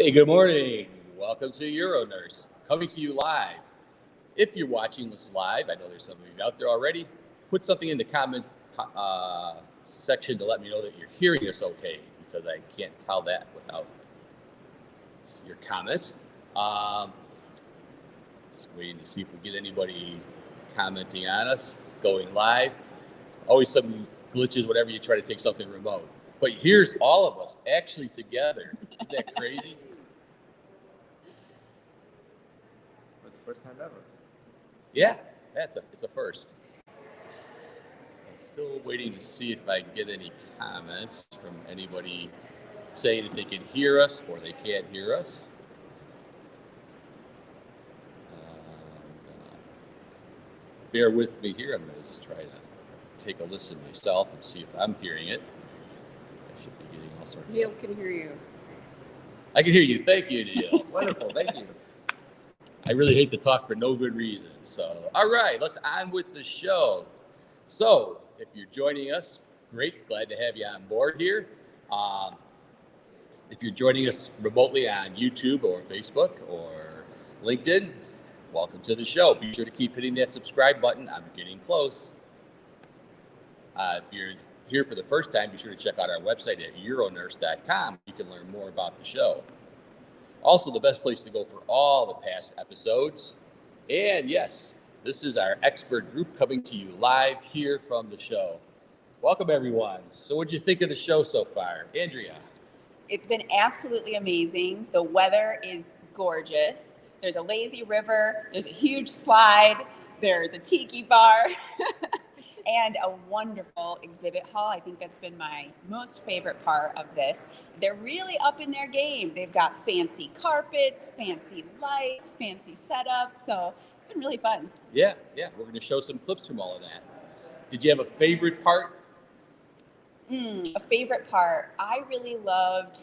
Hey, good morning. Welcome to UroNurse, coming to you live. If you're watching this live, I know there's some of you out there already, put something in the comment section to let me know that you're hearing us okay, because I can't tell that without your comments. Just waiting to see if we get anybody commenting on us, going live. Always some glitches whenever you try to take something remote. But here's all of us actually together. Isn't that crazy? It's the first time ever. Yeah, it's a first. So I'm still waiting to see if I get any comments from anybody saying that they can hear us or they can't hear us. Bear with me here. I'm going to just try to take a listen myself and see if I'm hearing it. I should be getting all sorts Neil can hear you. I can hear you. Thank you, Neil. Wonderful. Thank you. I really hate to talk for no good reason. So, all right, let's on with the show. So, if you're joining us, great. Glad to have you on board here. If you're joining us remotely on YouTube or Facebook or LinkedIn, welcome to the show. Be sure to keep hitting that subscribe button. I'm getting close. If you're here for the first time, be sure to check out our website at uronurse.com. You can learn more about the show. Also, the best place to go for all the past episodes. And yes, this is our expert group coming to you live here from the show. Welcome, everyone. So what did you think of the show so far? Andrea? It's been absolutely amazing. The weather is gorgeous. There's a lazy river. There's a huge slide. There's a tiki bar. And a wonderful exhibit hall. I think that's been my most favorite part of this. They're really up in their game. They've got fancy carpets, fancy lights, fancy setups. So it's been really fun. Yeah. We're going to show some clips from all of that. Did you have a favorite part? A favorite part. I really loved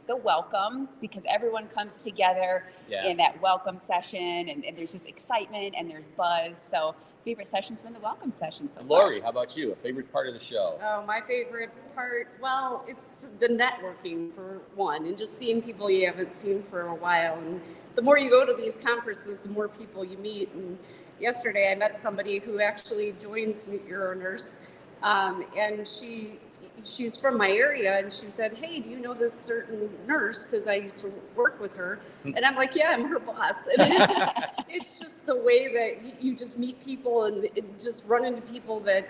the welcome, because everyone comes together in that welcome session, and there's just excitement and there's buzz. So favorite session's been the welcome session so far. Lori, how about you? A favorite part of the show? Oh, my favorite part, well, it's the networking for one, and just seeing people you haven't seen for a while. And the more you go to these conferences, the more people you meet. And yesterday I met somebody who actually joins UroNurse, and she's from my area, and she said, hey, do you know this certain nurse? Because I used to work with her. And I'm like, yeah, I'm her boss. And it's just the way that you just meet people and just run into people that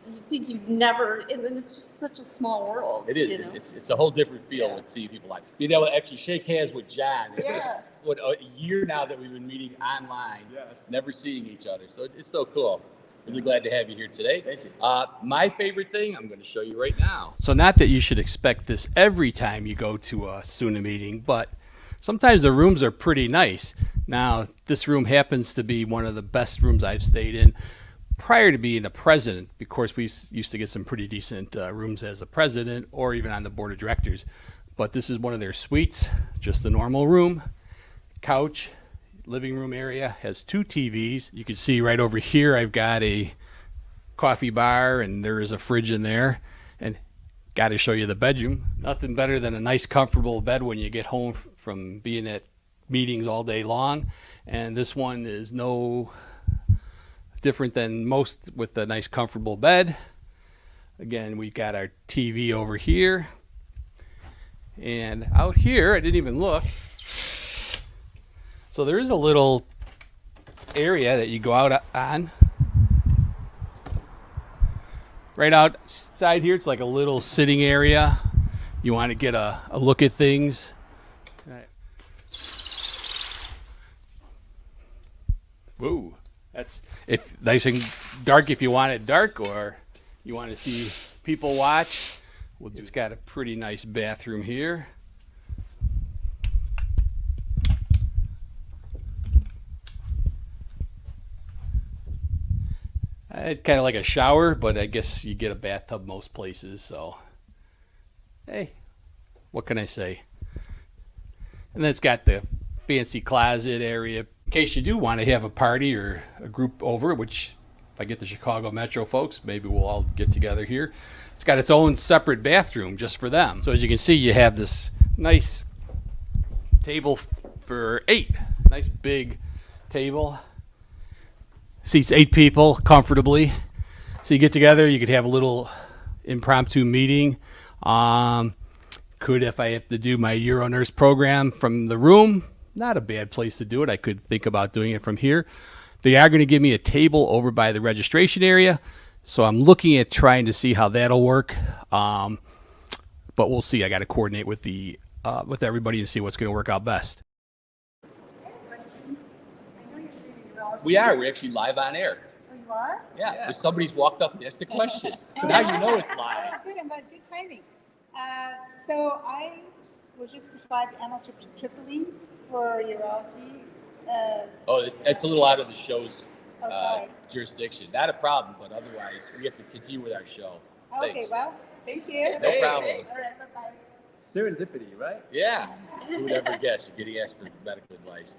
you think you'd never, and then it's just such a small world. It is. You know? It's a whole different feel with seeing people like being able to actually shake hands with John. Yeah. What, a year now that we've been meeting online, never seeing each other. So it's so cool. Really glad to have you here today. Thank you. My favorite thing, I'm going to show you right now. So not that you should expect this every time you go to a SUNA meeting, but sometimes the rooms are pretty nice. Now, this room happens to be one of the best rooms I've stayed in prior to being a president. Of course, we used to get some pretty decent rooms as a president or even on the board of directors. But this is one of their suites, just a normal room, couch, living room area, has 2 TVs. You can see right over here I've got a coffee bar, and there is a fridge in there. And got to show you the bedroom. Nothing better than a nice comfortable bed when you get home from being at meetings all day long. And this one is no different than most, with a nice comfortable bed. Again, we've got our TV over here. And out here, I didn't even look. So there is a little area that you go out on. Right outside here, it's like a little sitting area. You want to get a look at things. Right. Whoa, that's nice and dark if you want it dark, or you want to see people watch. Well, it's got a pretty nice bathroom here. It's kind of like a shower, but I guess you get a bathtub most places, so hey, what can I say? And then it's got the fancy closet area in case you do want to have a party or a group over, which if I get the Chicago Metro folks, maybe we'll all get together here. It's got its own separate bathroom just for them. So as you can see, you have this nice table for 8. Nice big table. Seats 8 people comfortably. So you get together, you could have a little impromptu meeting. Could, if I have to do my UroNurse program from the room, not a bad place to do it. I could think about doing it from here. They are going to give me a table over by the registration area, so I'm looking at trying to see how that'll work. But we'll see. I got to coordinate with with everybody to see what's going to work out best. We are. We're actually live on air. Oh, you are? Yeah. Somebody's walked up and asked a question. Now you know it's live. Oh, good. I'm good timing. So I was just prescribed amitriptyline for urology. It's a little out of the show's sorry. jurisdiction. Not a problem, but otherwise we have to continue with our show. Okay, Thanks. well, thank you. No problem. All right, bye-bye. Serendipity, right? Yeah. Who would ever guess you're getting asked for medical advice?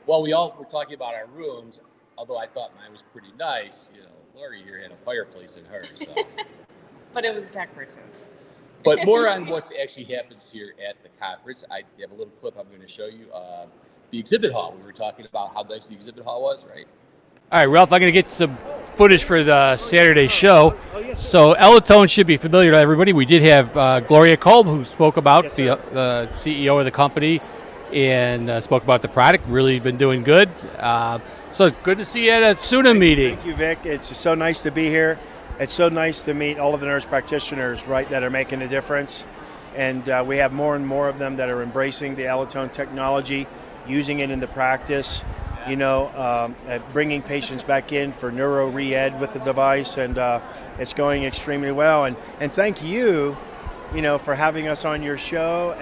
Well, we all were talking about our rooms, although I thought mine was pretty nice. You know, Lori here had a fireplace in hers. So. But it was decorative. But more on what actually happens here at the conference. I have a little clip I'm going to show you. The exhibit hall. We were talking about how nice the exhibit hall was, right? All right, Ralph, I'm going to get some footage for the Saturday show. So Elitone should be familiar to everybody. We did have Gloria Kolb, who spoke about the CEO of the company and spoke about the product. Really been doing good. So it's good to see you at a SUNA meeting. Thank you, Vic. It's just so nice to be here. It's so nice to meet all of the nurse practitioners, right, that are making a difference. And we have more and more of them that are embracing the Elitone technology, using it in the practice, bringing patients back in for neuro re-ed with the device, and it's going extremely well. And thank you, for having us on your show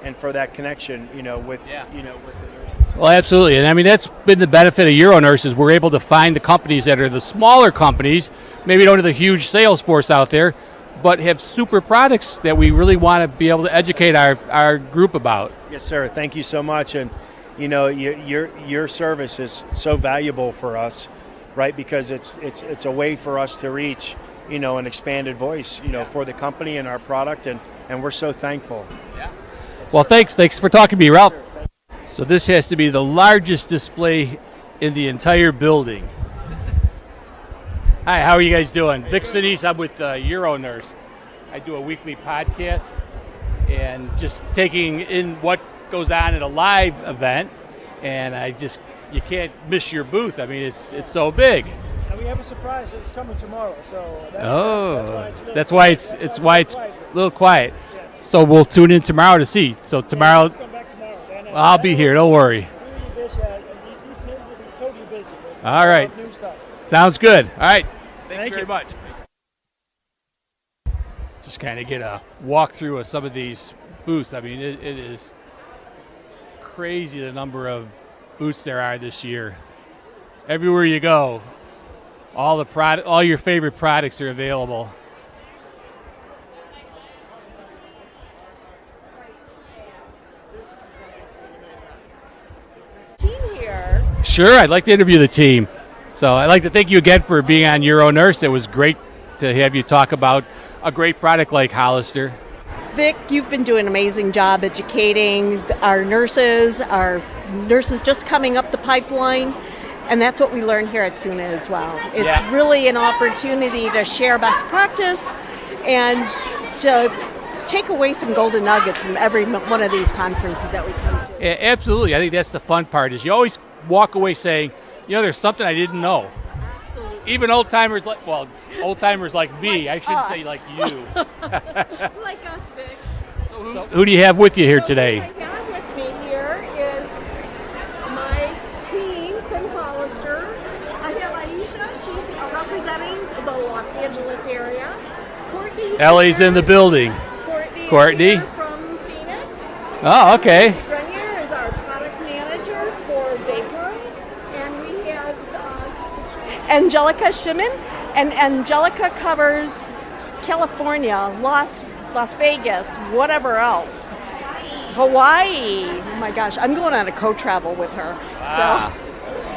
and for that connection, with the nurses. Well, absolutely. And I mean, that's been the benefit of UroNurse is we're able to find the companies that are the smaller companies, maybe don't have the huge sales force out there, but have super products that we really want to be able to educate our group about. Yes, sir. Thank you so much. And, your service is so valuable for us, right? Because it's a way for us to reach, an expanded voice, for the company and our product. And we're so thankful. Yeah. Well, thanks for talking to me, Ralph. So this has to be the largest display in the entire building. Hi, how are you guys doing? Vic Sinise, I'm with UroNurse. I do a weekly podcast and just taking in what goes on at a live event, and you can't miss your booth. I mean, it's so big. And we have a surprise that's coming tomorrow, so that's why it's a little quiet. Yes. So we'll tune in tomorrow to see. So tomorrow, come back tomorrow. Well, I'll be here. Don't worry. These will be totally busy. All right. New stuff. Sounds good. All right. Thank you very much. Just kind of get a walkthrough of some of these booths. I mean, it is crazy the number of booths there are this year. Everywhere you go, all your favorite products are available. Team here. Sure, I'd like to interview the team. So I'd like to thank you again for being on UroNurse. It was great to have you talk about a great product like Hollister. Vic, you've been doing an amazing job educating our nurses just coming up the pipeline, and that's what we learn here at SUNA as well. It's really an opportunity to share best practice and to take away some golden nuggets from every one of these conferences that we come to. Yeah, absolutely. I think that's the fun part is you always walk away saying, there's something I didn't know. Absolutely. Even old timers like me. I shouldn't say like you. Like us, Vic. So who do you have with you here today? What I got with me here is my team from Hollister. I have Aisha. She's representing the Los Angeles area. Courtney's Ellie's here. in the building. Courtney is here from Phoenix. Oh, okay. Grenier is our product manager for Vapor. And we have Angelica Shimon. And Angelica covers California, Las Vegas, whatever else. Hawaii. Oh my gosh, I'm going on a co-travel with her. So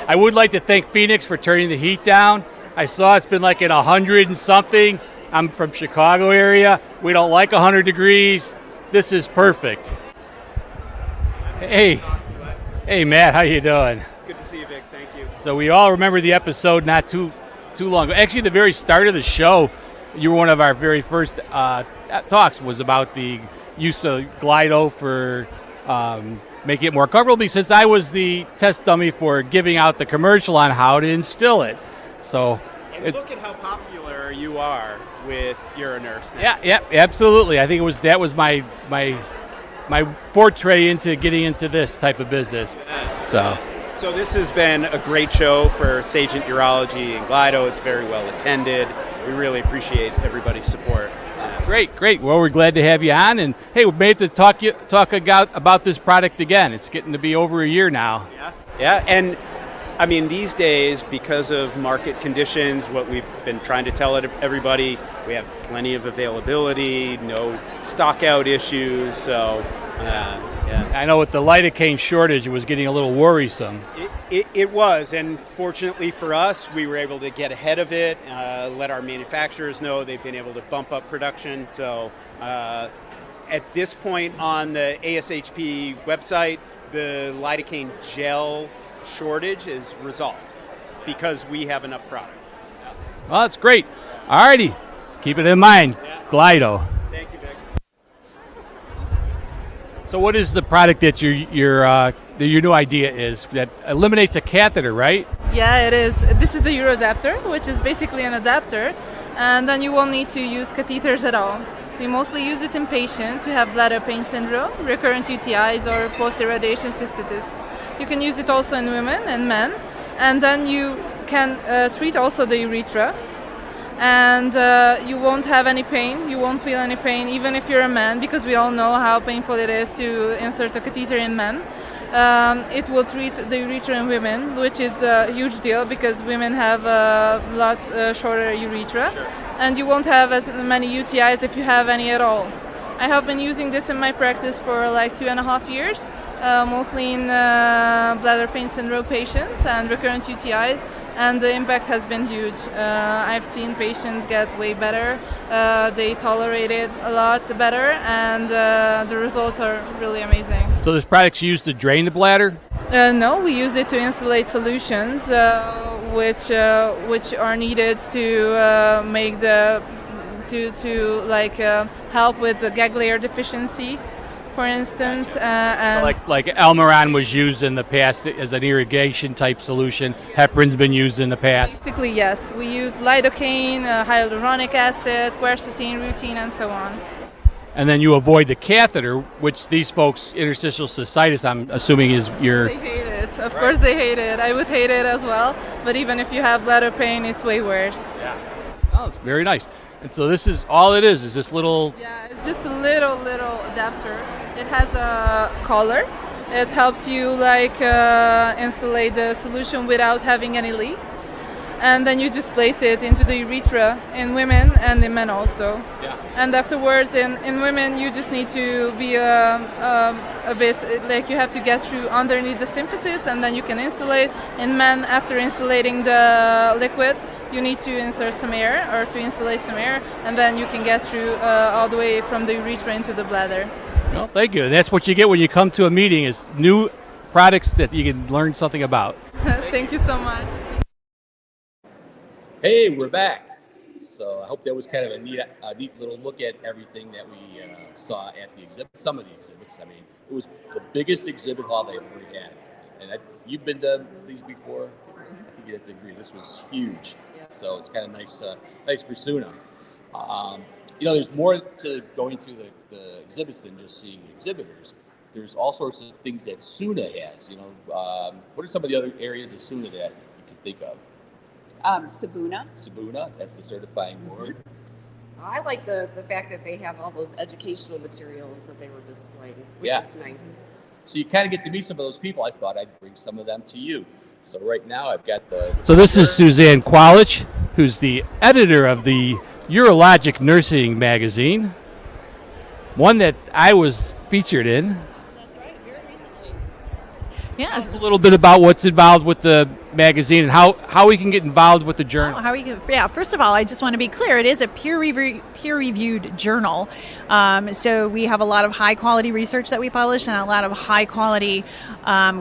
I would like to thank Phoenix for turning the heat down. I saw it's been like in 100 and something. I'm from Chicago area. We don't like 100 degrees. This is perfect. Hey, Matt, how you doing? Good to see you, Vic. Thank you. So we all remember the episode not too long ago. Actually, the very start of the show, you were one of our very first talks was about the use of Glido for making it more comfortable. Since I was the test dummy for giving out the commercial on how to instill it. So Look at how popular you are with UroNurse now. Yeah, absolutely. I think that was my foray into getting into this type of business. So this has been a great show for Sagent Urology and Glido. It's very well attended. We really appreciate everybody's support. Great. Well, we're glad to have you on, and hey, we're made to talk about this product again. It's getting to be over a year now. Yeah, and I mean, these days, because of market conditions, what we've been trying to tell everybody, we have plenty of availability, no stock out issues, so yeah. I know with the lidocaine shortage, it was getting a little worrisome. It was, and fortunately for us, we were able to get ahead of it, let our manufacturers know they've been able to bump up production. So at this point on the ASHP website, the lidocaine gel shortage is resolved because we have enough product. Well, that's great. All righty, let's keep it in mind. Glido. Thank you, Vic. So what is the product that your new idea is that eliminates a catheter, right? Yeah, it is. This is the UroAdapter, which is basically an adapter, and then you won't need to use catheters at all. We mostly use it in patients who have bladder pain syndrome, recurrent UTIs, or post-irradiation cystitis. You can use it also in women and men, and then you can treat also the urethra, and you won't have any pain, you won't feel any pain, even if you're a man, because we all know how painful it is to insert a catheter in men. It will treat the urethra in women, which is a huge deal because women have a lot shorter urethra, and you won't have as many UTIs if you have any at all. I have been using this in my practice for like 2.5 years, mostly in bladder pain syndrome patients and recurrent UTIs, and the impact has been huge. I've seen patients get way better, they tolerate it a lot better, and the results are really amazing. So this product's used to drain the bladder? No, we use it to insulate solutions, which are needed to make help with the gag layer deficiency, for instance. And so like Almiron was used in the past as an irrigation type solution. Heparin's been used in the past. Basically, yes. We use lidocaine, hyaluronic acid, quercetin, rutin, and so on. And then you avoid the catheter, which these folks, interstitial cystitis, I'm assuming is your... They hate it. Of course they hate it. I would hate it as well. But even if you have bladder pain, it's way worse. Yeah. Oh, it's very nice. And so this is all it is this little... Yeah, it's just a little adapter. It has a collar. It helps you insulate the solution without having any leaks. And then you just place it into the urethra in women and in men also. Yeah. And afterwards, in women, you just need to be a bit, you have to get through underneath the symphysis, and then you can insulate. In men, after insulating the liquid, you need to insert some air or to insulate some air, and then you can get through all the way from the urethra into the bladder. Well, thank you. That's what you get when you come to a meeting, is new products that you can learn something about. Thank you so much. Hey, we're back. So I hope that was kind of a neat little look at everything that we saw at the exhibit. Some of the exhibits. I mean, it was the biggest exhibit hall they've ever had. And you've been to these before. I think you have to agree. This was huge. So it's kind of nice for SUNA. There's more to going through the exhibits than just seeing the exhibitors. There's all sorts of things that SUNA has. What are some of the other areas of SUNA that you can think of? Sabuna. Sabuna, that's the certifying board. I like the fact that they have all those educational materials that they were displaying, which is nice. So you kind of get to meet some of those people. I thought I'd bring some of them to you. So right now I've got So this is Suzanne Qualich, who's the editor of the Urologic Nursing magazine, one that I was featured in. That's right, very recently. Yes. A little bit about what's involved with the magazine and how we can get involved with the journal. First of all, I just want to be clear. It is a peer-reviewed journal. So we have a lot of high-quality research that we publish and a lot of high-quality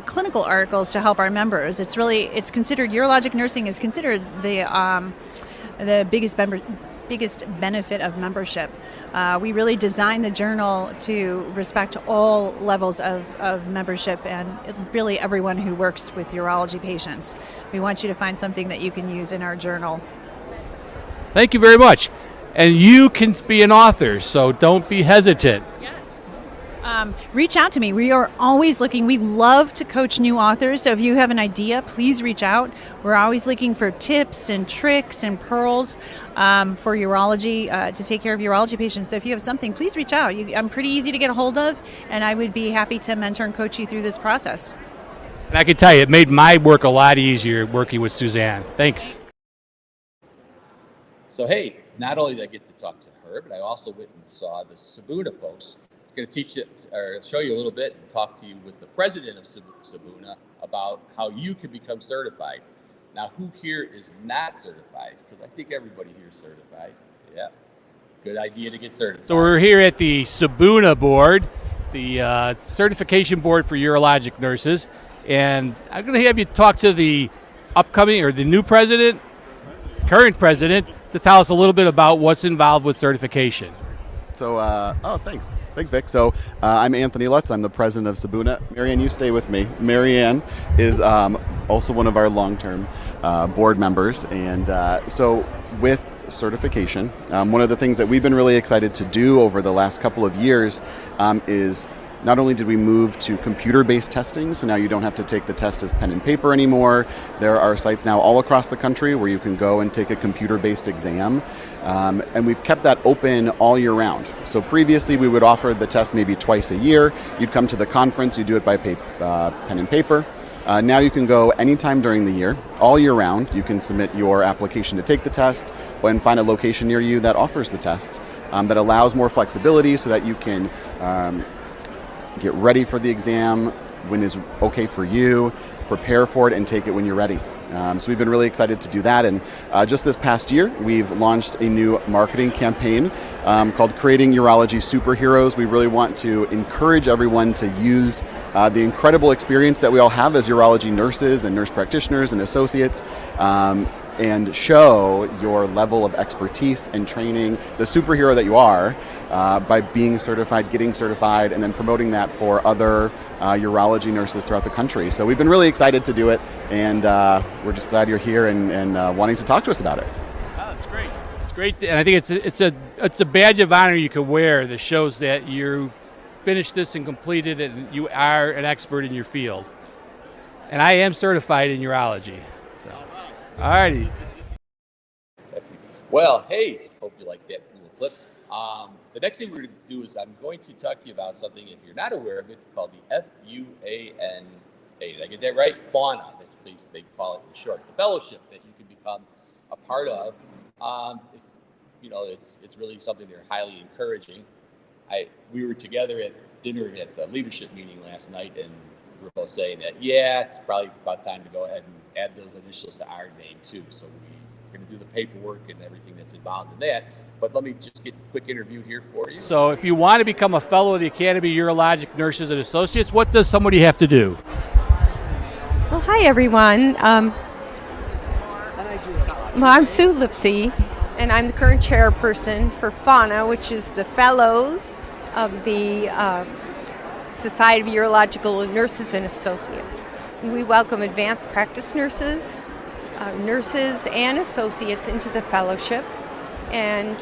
clinical articles to help our members. It's considered, urologic nursing is considered the biggest benefit of membership. We really designed the journal to respect all levels of membership and really everyone who works with urology patients. We want you to find something that you can use in our journal. Thank you very much. And you can be an author, so don't be hesitant. Reach out to me. We are always looking. We love to coach new authors. So if you have an idea, please reach out. We're always looking for tips and tricks and pearls for urology, to take care of urology patients. So if you have something, please reach out. I'm pretty easy to get a hold of, and I would be happy to mentor and coach you through this process. And I can tell you, it made my work a lot easier working with Suzanne. Thanks. So, hey, not only did I get to talk to her, but I also went and saw the SUNA folks. Going to teach you or show you a little bit and talk to you with the president of SUNA about how you can become certified. Now, who here is not certified? Because I think everybody here is certified. Yeah, good idea to get certified. So we're here at the SUNA board, the certification board for urologic nurses, and I'm going to have you talk to the upcoming or the new president, current president, to tell us a little bit about what's involved with certification. So, thanks. Thanks, Vic. So, I'm Anthony Lutz. I'm the president of SUNA. Marianne, you stay with me. Marianne is also one of our long-term board members. And so with certification, one of the things that we've been really excited to do over the last couple of years is not only did we move to computer-based testing, so now you don't have to take the test as pen and paper anymore. There are sites now all across the country where you can go and take a computer-based exam. And we've kept that open all year round. So previously we would offer the test maybe twice a year. You'd come to the conference, you do it by pen and paper. Now you can go anytime during the year, all year round. You can submit your application to take the test and find a location near you that offers the test that allows more flexibility so that you can get ready for the exam when is okay for you, prepare for it, and take it when you're ready. So we've been really excited to do that. And just this past year, we've launched a new marketing campaign called Creating Urology Superheroes. We really want to encourage everyone to use the incredible experience that we all have as urology nurses and nurse practitioners and associates, and show your level of expertise and training, the superhero that you are, by being certified, getting certified, and then promoting that for other urology nurses throughout the country. So we've been really excited to do it, and we're just glad you're here and wanting to talk to us about it. Oh, that's great. It's great, and I think it's a badge of honor you can wear that shows that you finished this and completed it, and you are an expert in your field. And I am certified in urology. All righty. Well, hey, hope you like that little clip. The next thing we're going to do is I'm going to talk to you about something, if you're not aware of it, called the FUANA. Did I get that right? FAUNA, that's please they call it in short. The fellowship that you can become a part of. It's really something they're highly encouraging. We were together at dinner at the leadership meeting last night, and we were both saying that, it's probably about time to go ahead and add those initials to our name too. So we're going to do the paperwork and everything that's involved in that. But let me just get a quick interview here for you. So if you want to become a fellow of the Academy of Urologic Nurses and Associates, what does somebody have to do? Well, hi everyone. I'm Sue Lipsy, and I'm the current chairperson for FAUNA, which is the Fellows of the Society of Urological Nurses and Associates. We welcome advanced practice nurses, nurses and associates into the fellowship. And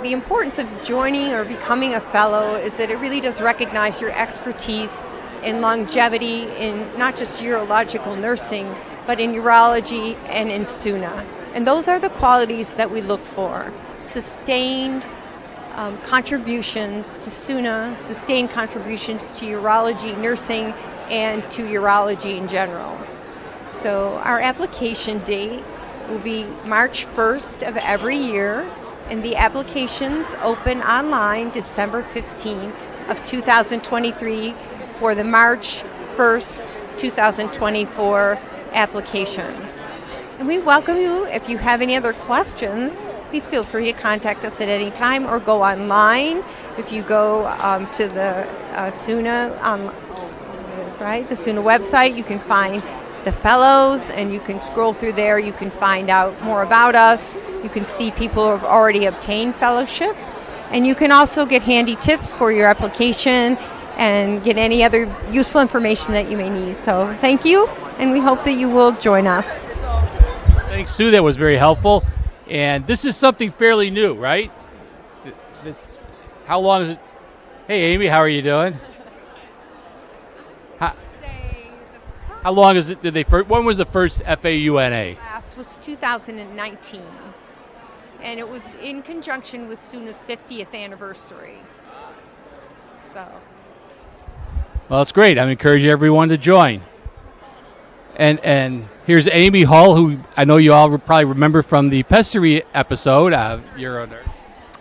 the importance of joining or becoming a fellow is that it really does recognize your expertise and longevity in not just urological nursing, but in urology and in SUNA. And those are the qualities that we look for. Sustained contributions to SUNA, sustained contributions to urology nursing, and to urology in general. So our application date will be March 1st of every year, and the applications open online December 15th of 2023 for the March 1st, 2024 application. And we welcome you. If you have any other questions, please feel free to contact us at any time or go online. If you go to the SUNA, the SUNA website, you can find the fellows and you can scroll through there. You can find out more about us. You can see people who have already obtained fellowship. And you can also get handy tips for your application and get any other useful information that you may need. So thank you, and we hope that you will join us. Thanks, Sue. That was very helpful. And this is something fairly new, right? How long is it? Hey, Amy, how are you doing? How long is it? When was the first FAUNA? Class was 2019, and it was in conjunction with SUNA's 50th anniversary. So. Well, it's great. I'm encouraging everyone to join. And here's Amy Hull, who I know you all probably remember from the pessary episode of UroNurse.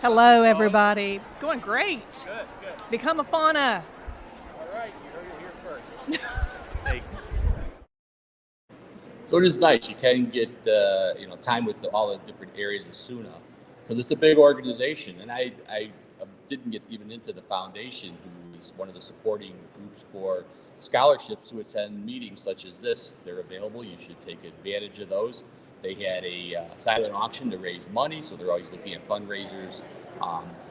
Hello, everybody. Going great. Good. Become a fauna. All right, you heard it here first. Thanks. So it is nice. You can get time with all the different areas of SUNA because it's a big organization. And I didn't get even into the foundation, who is one of the supporting groups for scholarships to attend meetings such as this. They're available. You should take advantage of those. They had a silent auction to raise money, so they're always looking at fundraisers.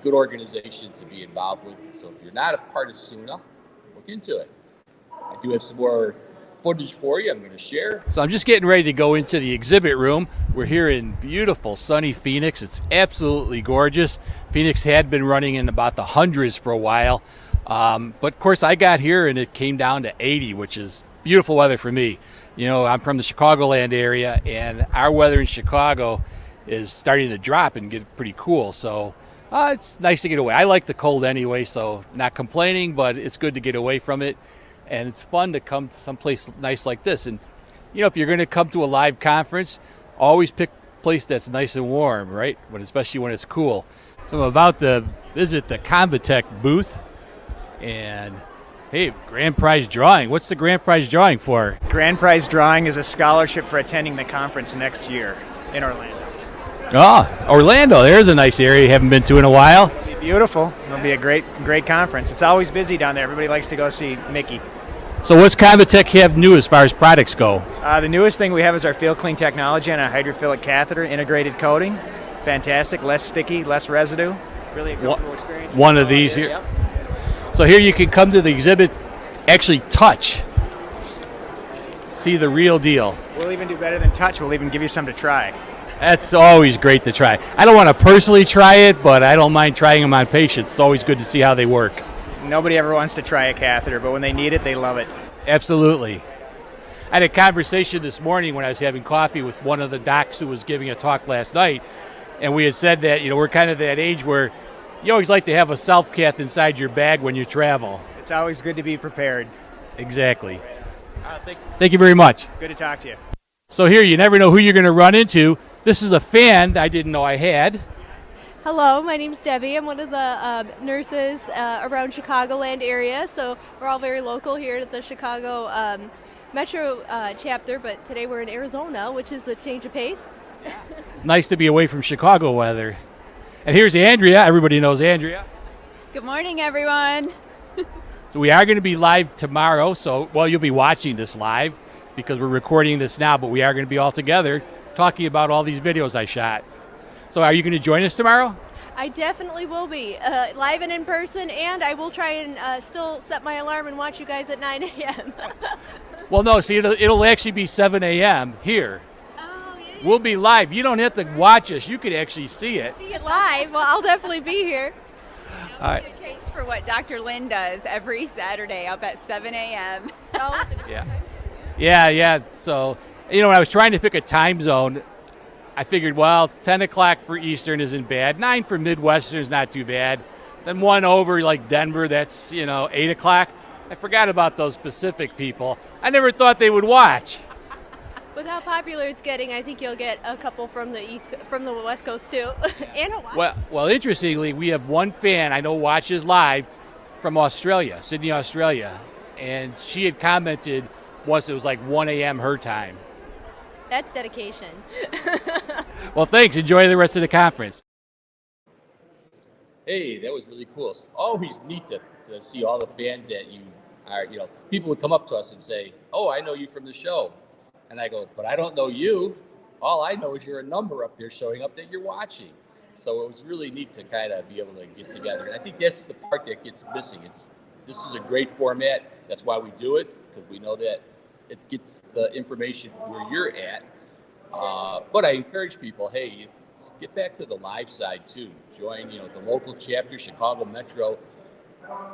Good organization to be involved with. So if you're not a part of SUNA, look into it. I do have some more footage for you I'm going to share. So I'm just getting ready to go into the exhibit room. We're here in beautiful sunny Phoenix. It's absolutely gorgeous. Phoenix had been running in about the hundreds for a while. But of course I got here and it came down to 80, which is beautiful weather for me. You know, I'm from the Chicagoland area and our weather in Chicago is starting to drop and get pretty cool. So it's nice to get away. I like the cold anyway, so not complaining, but it's good to get away from it. And it's fun to come to someplace nice like this. And, you know, if you're going to come to a live conference, always pick a place that's nice and warm, right? Especially when it's cool. So I'm about to visit the Convatec booth. And, hey, grand prize drawing. What's the grand prize drawing for? Grand prize drawing is a scholarship for attending the conference next year in Orlando. Oh, Orlando. There's a nice area you haven't been to in a while. It'll be beautiful. It'll be a great conference. It's always busy down there. Everybody likes to go see Mickey. So what's Convatec have new as far as products go? The newest thing we have is our Feel Clean technology and a hydrophilic catheter integrated coating. Fantastic, less sticky, less residue. Really a comfortable experience. One of these here. Yep. So here you can come to the exhibit, actually touch, see the real deal. We'll even do better than touch. We'll even give you some to try. That's always great to try. I don't want to personally try it, but I don't mind trying them on patients. It's always good to see how they work. Nobody ever wants to try a catheter, but when they need it, they love it. Absolutely. I had a conversation this morning when I was having coffee with one of the docs who was giving a talk last night, and we had said that, you know, we're kind of that age where you always like to have a self-cath inside your bag when you travel. It's always good to be prepared. Exactly. Thank you very much. Good to talk to you. So here, you never know who you're going to run into. This is a fan I didn't know I had. Hello, my name's Debbie. I'm one of the nurses around Chicagoland area, so we're all very local here at the Chicago Metro chapter, but today we're in Arizona, which is a change of pace. Nice to be away from Chicago weather. And here's Andrea. Everybody knows Andrea. Good morning, everyone. So we are going to be live tomorrow. So, well, you'll be watching this live because we're recording this now, but we are going to be all together talking about all these videos I shot. So are you going to join us tomorrow? I definitely will be, live and in person, and I will try and still set my alarm and watch you guys at 9 a.m. Well, no, see, it'll actually be 7 a.m. here. Oh, yeah. We'll be live. You don't have to watch us. You can actually see it. See it live. Well, I'll definitely be here. All right. Get a taste for what Dr. Lynn does every Saturday up at 7 a.m. Yeah. So, you know, when I was trying to pick a time zone, I figured, well, 10 o'clock for Eastern isn't bad. 9 for Midwestern is not too bad. Then 1 over, like Denver, that's, 8 o'clock. I forgot about those Pacific people. I never thought they would watch. With how popular it's getting, I think you'll get a couple from the West Coast too. And Hawaii. Well, interestingly, we have one fan I know watches live from Australia, Sydney, Australia. And she had commented once it was like 1 a.m. her time. That's dedication. Well, thanks. Enjoy the rest of the conference. Hey, that was really cool. It's always neat to see all the fans that you are, people would come up to us and say, oh, I know you from the show. And I go, but I don't know you. All I know is you're a number up there showing up that you're watching. So it was really neat to kind of be able to get together. And I think that's the part that gets missing. This is a great format. That's why we do it, because we know that it gets the information where you're at. But I encourage people, hey, get back to the live side too. Join, the local chapter, Chicago Metro,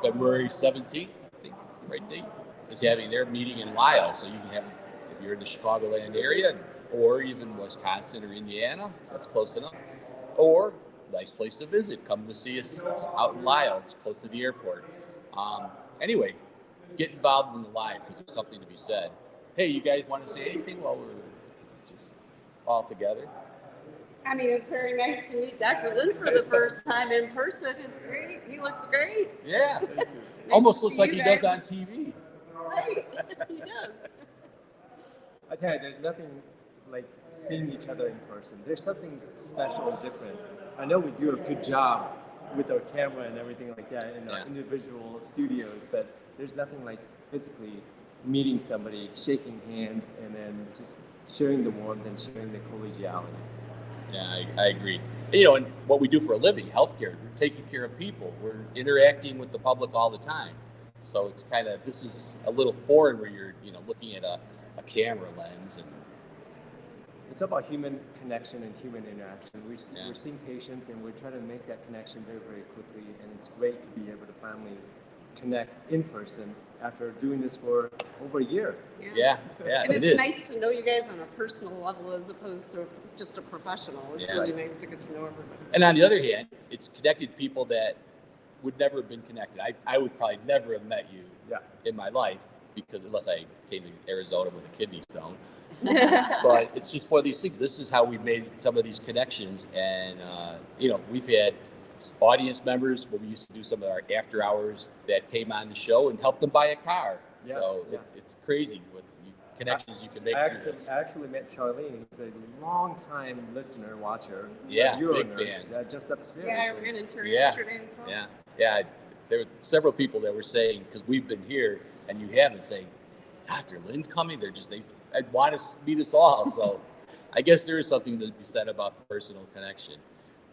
February 17th, I think it's the right date, is having their meeting in Lisle. So you can have, if you're in the Chicagoland area, or even Wisconsin or Indiana, that's close enough. Or nice place to visit. Come to see us out in Lisle. It's close to the airport. Anyway, get involved in the live because there's something to be said. Hey, you guys want to say anything while we're just all together? I mean, it's very nice to meet Dr. Lynn for the first time in person. It's great. He looks great. Yeah. Nice Almost to looks see like you he guys. does on TV. Right. He does. I tell you, there's nothing like seeing each other in person. There's something special and different. I know we do a good job with our camera and everything like that in our individual studios, but there's nothing like physically meeting somebody, shaking hands, and then just sharing the warmth and sharing the collegiality. Yeah, I agree. And what we do for a living, healthcare, we're taking care of people. We're interacting with the public all the time. So it's kind of, this is a little foreign where you're, looking at a camera lens. And it's about human connection and human interaction. We're seeing patients and we're trying to make that connection very, very quickly. And it's great to be able to finally connect in person after doing this for over a year. Yeah, and it's nice to know you guys on a personal level as opposed to just a professional. It's really nice to get to know everybody. And on the other hand, it's connected people that would never have been connected. I would probably never have met you in my life because unless I came to Arizona with a kidney stone. But it's just one of these things. This is how we made some of these connections. And, we've had audience members when we used to do some of our after hours that came on the show and helped them buy a car. It's crazy what connections you can make. I actually met Charlene, who's a long-time listener, watcher. Yeah, UroNurse, big fan. Just upstairs. Yeah, I ran into her yesterday as well. Yeah. There were several people that were saying, because we've been here and you haven't, saying, Dr. Lynn's coming. I'd want to meet us all. So I guess there is something to be said about the personal connection.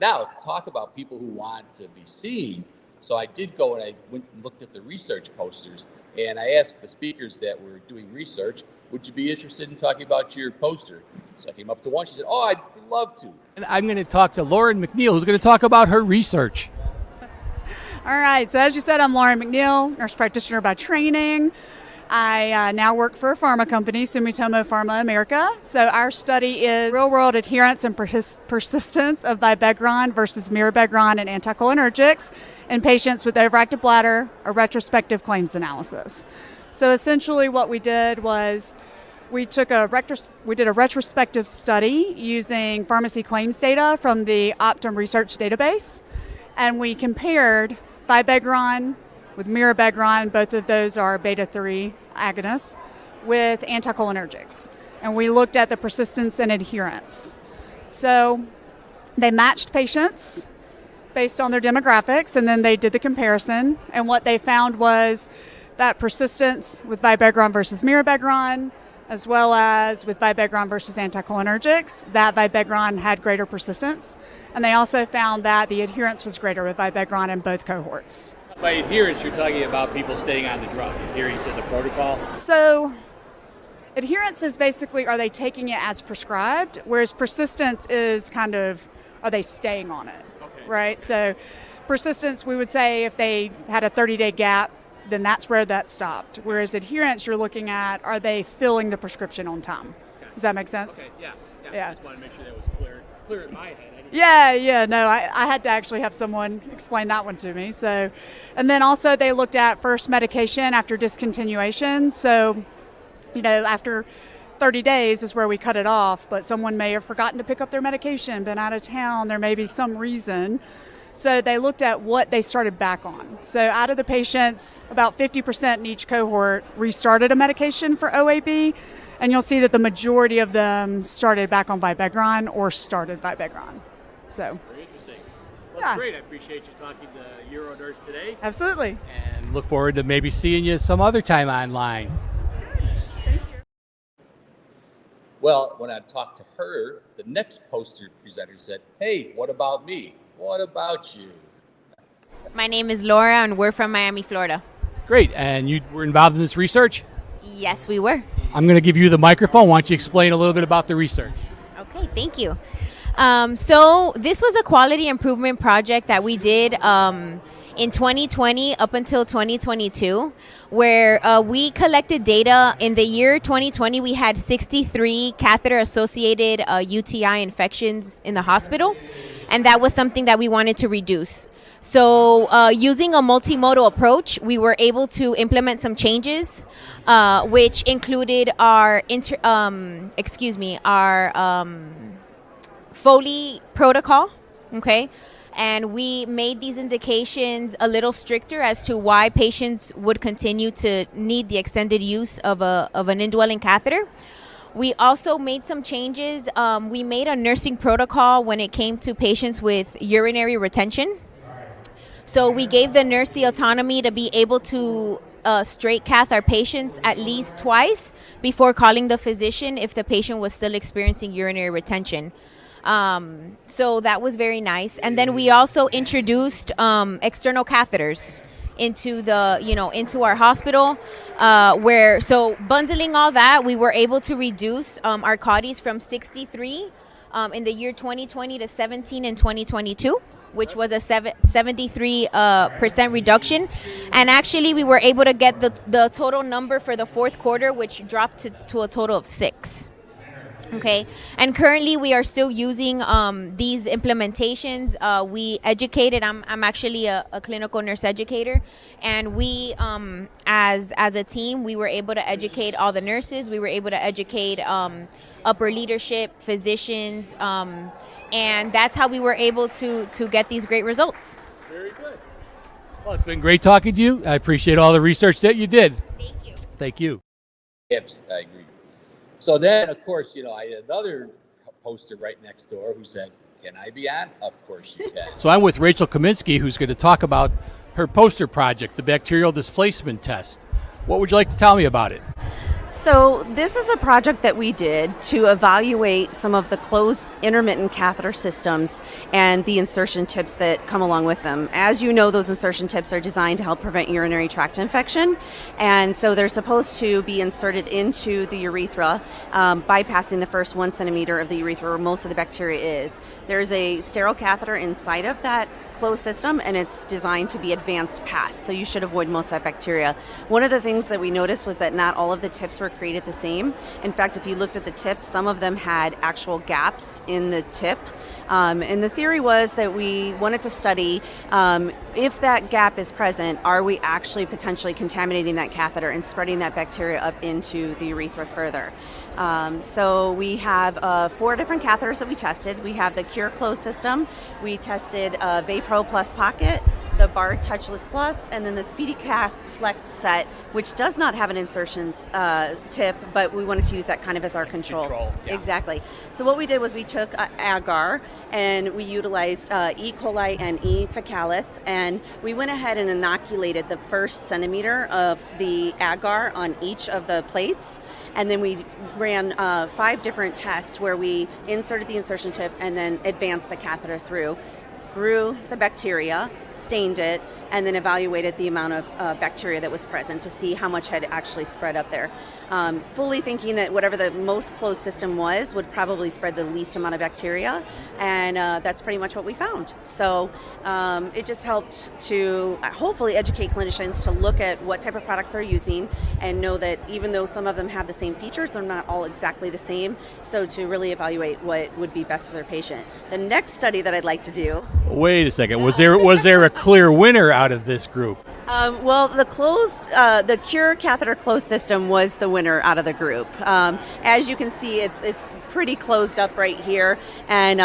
Now, talk about people who want to be seen. So I did go and I went and looked at the research posters, and I asked the speakers that were doing research, would you be interested in talking about your poster? So I came up to one. She said, oh, I'd love to. And I'm going to talk to Lauren McNeil, who's going to talk about her research. All right. So as you said, I'm Lauren McNeil, nurse practitioner by training. I now work for a pharma company, Sumitomo Pharma America. So our study is real-world adherence and persistence of vibegron versus mirabegron and anticholinergics in patients with overactive bladder, a retrospective claims analysis. So essentially what we did was we did a retrospective study using pharmacy claims data from the Optum Research Database, and we compared vibegron with mirabegron. Both of those are beta-3 agonists with anticholinergics. And we looked at the persistence and adherence. So they matched patients based on their demographics, and then they did the comparison. And what they found was that persistence with vibegron versus mirabegron, as well as with vibegron versus anticholinergics, that vibegron had greater persistence. And they also found that the adherence was greater with vibegron in both cohorts. By adherence, you're talking about people staying on the drug, adhering to the protocol? So adherence is basically, are they taking it as prescribed? Whereas persistence is kind of, are they staying on it? Okay. Right? So persistence, we would say if they had a 30-day gap, then that's where that stopped. Whereas adherence, you're looking at, are they filling the prescription on time? Okay. Does that make sense? Okay, yeah. I just want to make sure that was clear in my head. No, I had to actually have someone explain that one to me. So, and then also they looked at first medication after discontinuation. So, after 30 days is where we cut it off, but someone may have forgotten to pick up their medication, been out of town, there may be some reason. So they looked at what they started back on. So out of the patients, about 50% in each cohort restarted a medication for OAB, and you'll see that the majority of them started back on Vibegron or started Vibegron. So. Very interesting. Well, that's great. I appreciate you talking to UroNurse today. Absolutely. And look forward to maybe seeing you some other time online. Well, when I talked to her, the next poster presenter said, hey, what about me? What about you? My name is Laura, and we're from Miami, Florida. Great. And you were involved in this research? Yes, we were. I'm going to give you the microphone. Why don't you explain a little bit about the research? Okay, thank you. So this was a quality improvement project that we did in 2020 up until 2022, where we collected data. In the year 2020, we had 63 catheter-associated UTI infections in the hospital, and that was something that we wanted to reduce. So using a multimodal approach, we were able to implement some changes, which included our Foley protocol, okay? And we made these indications a little stricter as to why patients would continue to need the extended use of an indwelling catheter. We also made some changes. We made a nursing protocol when it came to patients with urinary retention. So we gave the nurse the autonomy to be able to straight cath our patients at least twice before calling the physician if the patient was still experiencing urinary retention. So that was very nice. And then we also introduced external catheters into into our hospital, so bundling all that, we were able to reduce our CAUTIs from 63 in the year 2020 to 17 in 2022, which was a 73% reduction. And actually, we were able to get the total number for the fourth quarter, which dropped to a total of 6. Okay, and currently we are still using these implementations. We educated. I'm actually a clinical nurse educator, and we, as a team, we were able to educate all the nurses. We were able to educate upper leadership, physicians, and that's how we were able to get these great results. Very good. Well, it's been great talking to you. I appreciate all the research that you did. Thank you. Thank you. Yes, I agree. So then, of course, I had another poster right next door who said, can I be on? Of course you can. So I'm with Rachel Kaminsky, who's going to talk about her poster project, the bacterial displacement test. What would you like to tell me about it? So this is a project that we did to evaluate some of the closed intermittent catheter systems and the insertion tips that come along with them. As you know, those insertion tips are designed to help prevent urinary tract infection, and so they're supposed to be inserted into the urethra, bypassing the first 1 centimeter of the urethra where most of the bacteria is. There's a sterile catheter inside of that closed system, and it's designed to be advanced pass, so you should avoid most of that bacteria. One of the things that we noticed was that not all of the tips were created the same. In fact, if you looked at the tip, some of them had actual gaps in the tip, and the theory was that we wanted to study if that gap is present, are we actually potentially contaminating that catheter and spreading that bacteria up into the urethra further. So we have 4 different catheters that we tested. We have the Cure Close system. We tested Vapro Plus Pocket, the Bard Touchless Plus, and then the Speedy Cath Flex set, which does not have an insertions tip, but we wanted to use that kind of as our control. Yeah. Exactly. So what we did was we took agar and we utilized E. coli and E. fecalis, and we went ahead and inoculated the first centimeter of the agar on each of the plates. And then we ran 5 different tests where we inserted the insertion tip and then advanced the catheter through, grew the bacteria, stained it, and then evaluated the amount of bacteria that was present to see how much had actually spread up there. Fully thinking that whatever the most closed system was would probably spread the least amount of bacteria, and that's pretty much what we found. So it just helped to hopefully educate clinicians to look at what type of products they're using and know that even though some of them have the same features, they're not all exactly the same. So to really evaluate what would be best for their patient. The next study that I'd like to do. Wait a second. Was there a clear winner out of this group? Well, the Cure catheter closed system was the winner out of the group. As you can see, it's pretty closed up right here, and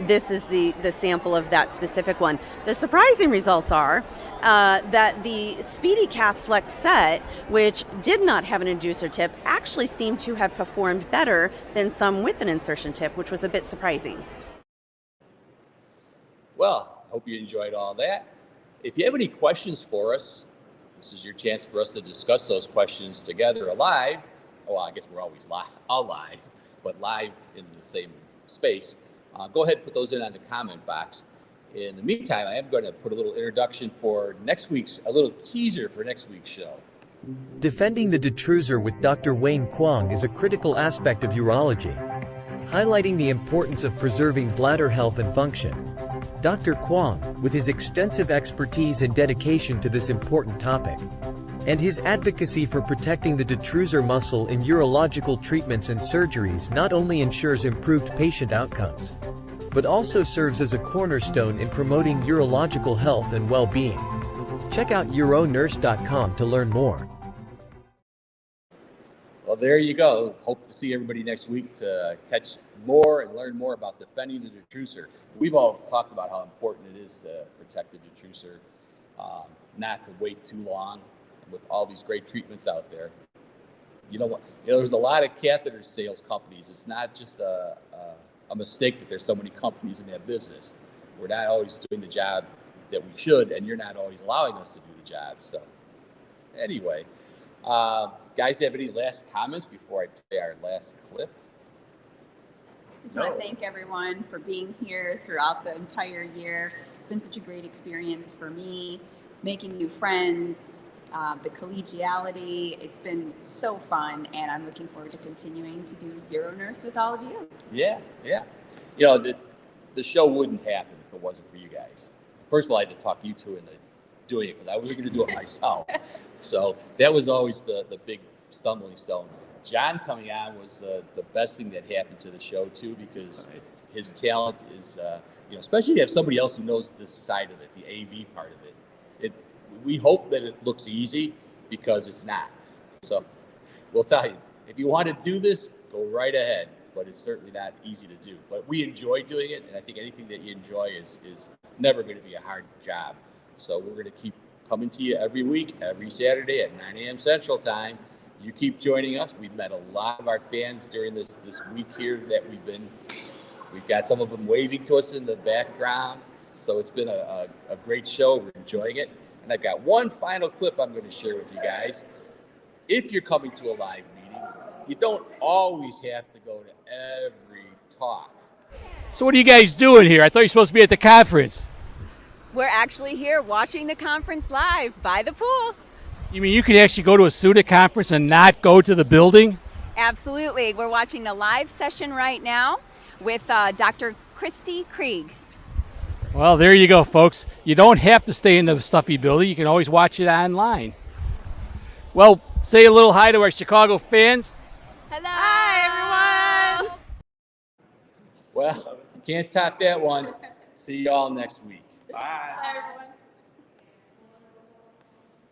this is the sample of that specific one. The surprising results are that the SpeedyCath Flex set, which did not have an inducer tip, actually seemed to have performed better than some with an insertion tip, which was a bit surprising. Well, hope you enjoyed all that. If you have any questions for us, this is your chance for us to discuss those questions together live. Well, I guess we're always live, but live in the same space. Go ahead and put those in on the comment box. In the meantime, I am going to put a little introduction for a little teaser for next week's show. Defending the detrusor with Dr. Wayne Kwong is a critical aspect of urology, highlighting the importance of preserving bladder health and function. Dr. Kwong, with his extensive expertise and dedication to this important topic, and his advocacy for protecting the detrusor muscle in urological treatments and surgeries, not only ensures improved patient outcomes, but also serves as a cornerstone in promoting urological health and well-being. Check out UroNurse.com to learn more. Well, there you go. Hope to see everybody next week to catch more and learn more about defending the detrusor. We've all talked about how important it is to protect the detrusor, not to wait too long with all these great treatments out there. You know what? There's a lot of catheter sales companies. It's not just a mistake that there's so many companies in that business. We're not always doing the job that we should, and you're not always allowing us to do the job. So anyway, guys, have any last comments before I play our last clip? Just want to thank everyone for being here throughout the entire year. It's been such a great experience for me, making new friends, the collegiality. It's been so fun, and I'm looking forward to continuing to do UroNurse with all of you. Yeah. You know, the show wouldn't happen if it wasn't for you guys. First of all, I had to talk you two into doing it because I wasn't going to do it myself. So that was always the big stumbling stone. John coming on was the best thing that happened to the show too, because his talent is, especially to have somebody else who knows this side of it, the AV part of it. We hope that it looks easy because it's not. So we'll tell you, if you want to do this, go right ahead. But it's certainly not easy to do. But we enjoy doing it, and I think anything that you enjoy is never going to be a hard job. So we're going to keep coming to you every week, every Saturday at 9 a.m. Central Time. You keep joining us. We've met a lot of our fans during this week here that we've got some of them waving to us in the background. So it's been a great show. We're enjoying it. And I've got one final clip I'm going to share with you guys. If you're coming to a live meeting, you don't always have to go to every talk. So what are you guys doing here? I thought you were supposed to be at the conference. We're actually here watching the conference live by the pool. You mean you can actually go to a SUNA conference and not go to the building? Absolutely. We're watching the live session right now with Dr. Christy Krieg. Well, there you go, folks. You don't have to stay in the stuffy building. You can always watch it online. Well, say a little hi to our Chicago fans. Hello. Hi, everyone. Well, you can't top that one. See you all next week. Bye. Bye, everyone.